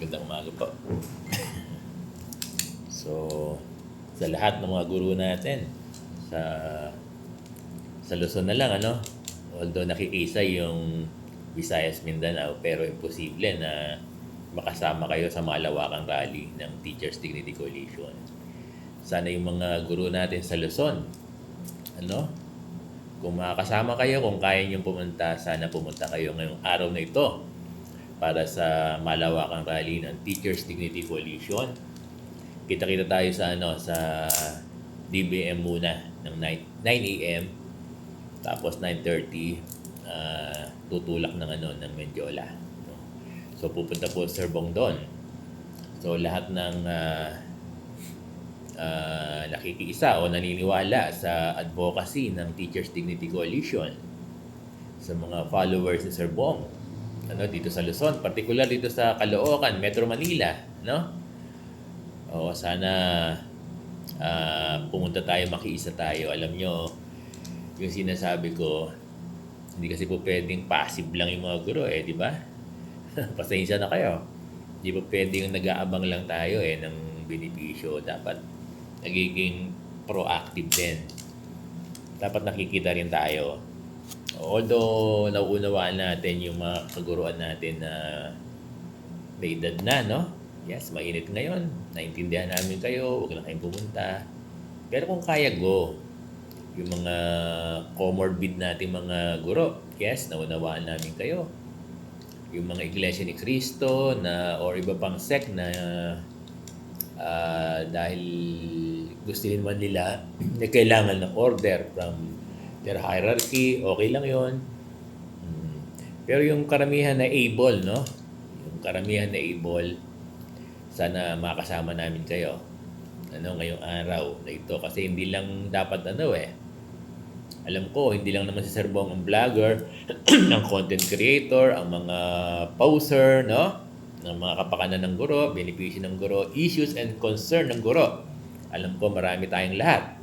Gandang umaga po. So, sa lahat ng mga guro natin, sa sa Luzon na lang, ano? Although nakikisa yung Visayas, Mindanao, pero imposible na makasama kayo sa malawakang rally ng Teachers Dignity Coalition. Sana yung mga guro natin sa Luzon, ano? Kung makakasama kayo, kung kaya nyo pumunta, sana pumunta kayo ngayong araw na ito para sa malawakang rally ng Teachers Dignity Coalition. Kita-kita tayo sa sa DBM muna ng 9 a.m. Tapos 9:30 tutulak ng ng Mendiola. So pupunta po Sir Bong doon. So lahat ng nakikiisa o naniniwala sa advocacy ng Teachers Dignity Coalition, sa mga followers ni Sir Bong, dito sa Luzon, particular dito sa Caloocan, Metro Manila, O sana pumunta tayo, makiisa tayo. Alam nyo, yung sinasabi ko, hindi kasi po pwedeng passive lang yung mga guro di ba? Pasensya na kayo. Hindi po pwedeng nag-aabang lang tayo ng benepisyo. Dapat nagiging proactive din. Dapat nakikita rin tayo. Although nauunawaan natin yung mga kaguruan natin na may edad na, Yes, mainit ngayon. Naintindihan namin kayo. Huwag lang kayong pumunta. Pero kung kaya, go. Yung mga comorbid natin mga guro, yes, naunawaan namin kayo. Yung mga Iglesia ni Cristo na or iba pang sect na dahil gusto din man nila na kailangan ng order from their hierarchy, okay lang yon. Pero yung karamihan na able, Yung karamihan na able, sana makasama namin kayo ngayong araw na ito. Kasi hindi lang dapat alam ko, hindi lang naman si Sir Bong ang vlogger, ang content creator, ang mga poser, ng mga kapakanan ng guro, benepisyo ng guro, issues and concern ng guro. Alam ko marami tayong lahat.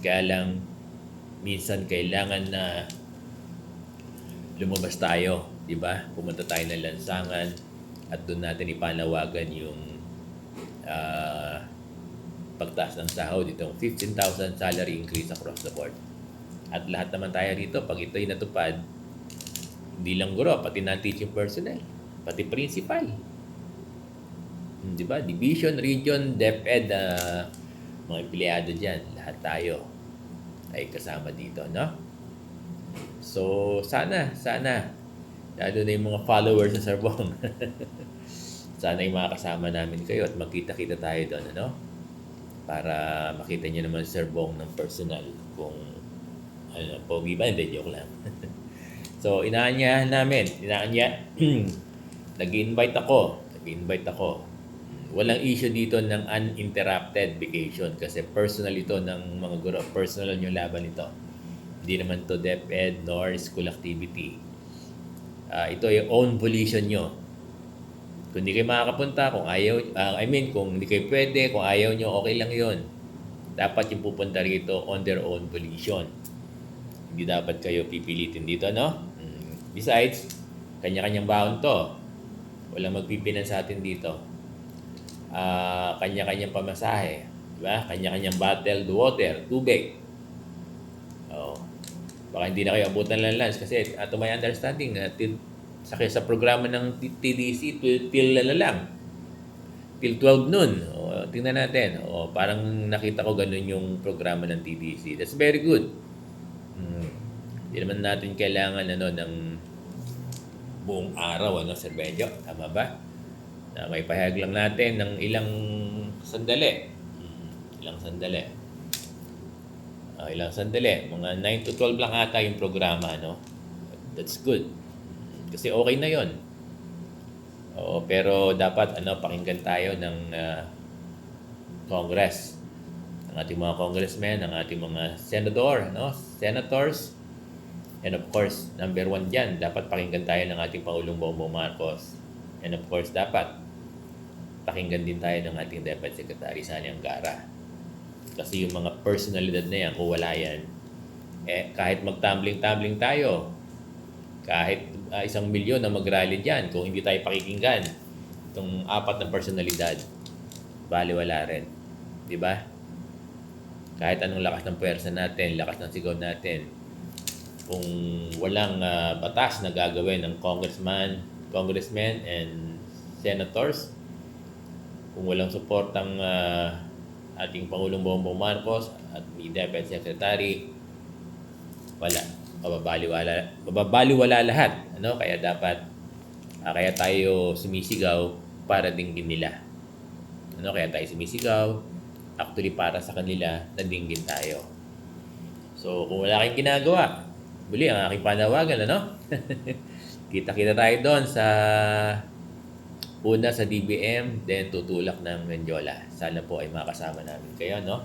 Kaya lang, minsan kailangan na lumabas tayo, di ba? Pumunta tayo ng lansangan at doon natin ipanawagan yung pagtaas ng sahod, itong 15,000 salary increase across the board. At lahat naman tayo rito, pag ito'y natupad, hindi lang guro, pati non-teaching personnel, pati principal. Di ba? Division, region, DepEd, mga empleyado dyan, lahat tayo ay kasama dito, So, sana, lalo na yung mga followers sa Sir Bong. Sana yung makakasama namin kayo at magkita-kita tayo doon, para makita niyo naman si Sir Bong ng personal kung pogi ba, hindi, joke lang. So, inaanyahan namin, nag-invite ako. Walang issue dito ng uninterrupted vacation kasi personal ito ng mga guro. Personal yung laban ito. Hindi naman to DepEd nor school activity. Ito yung own volition nyo. Kung hindi kayo makakapunta, kung ayaw, kung hindi kayo pwede, kung ayaw nyo, okay lang yon. Dapat yung pupunta rito on their own volition. Hindi dapat kayo pipilitin dito, Besides, kanya-kanyang baon to. Walang magpipinan sa atin dito. Kanya-kanyang pamasahe. Diba? Kanya-kanyang bottled water, tubig. Baka hindi na kayo abutan ng lunch kasi to my understanding, sa programa ng TDC, till 12 noon. Tingnan natin. Parang nakita ko ganun yung programa ng TDC. That's very good. Hindi naman natin kailangan ng buong araw, Sir Benjo? Tama ba? Na may pahayag lang natin ng ilang sandali. Ilang sandali. Mga 9 to 12 lang ata yung programa, That's good. Kasi okay na yon. Pero dapat pakinggan tayo ng Congress, ng ating mga congressmen, ng ating mga senators, and of course, number 1 dyan, dapat pakinggan tayo ng ating Pangulong Bongbong Marcos. And of course, dapat pakinggan din tayo ng ating Deputy Secretary Sani Angara. Kasi yung mga personalidad na yan, kung wala yan, kahit magtumbling-tumbling tayo, kahit 1 milyon na mag-rally dyan, kung hindi tayo pakikinggan, itong apat na personalidad, baliwala rin. Di ba? Kahit anong lakas ng puwersa natin, lakas ng sigaw natin, kung walang batas na gagawin ng congressmen and senators, kung walang suportang ating Pangulong Bongbong Marcos at ni Deputy Secretary, wala. Mababaliwala lahat. Ano? Kaya dapat, kaya tayo sumisigaw para dinggin nila. Ano? Kaya tayo sumisigaw, actually para sa kanila, na dinggin tayo. So, kung wala kayong ginagawa, muli ang aking panawagan, ano? Kita-kita tayo doon sa una sa DBM, then tutulak ng Mendiola. Sana po ay makasama namin kayo, no?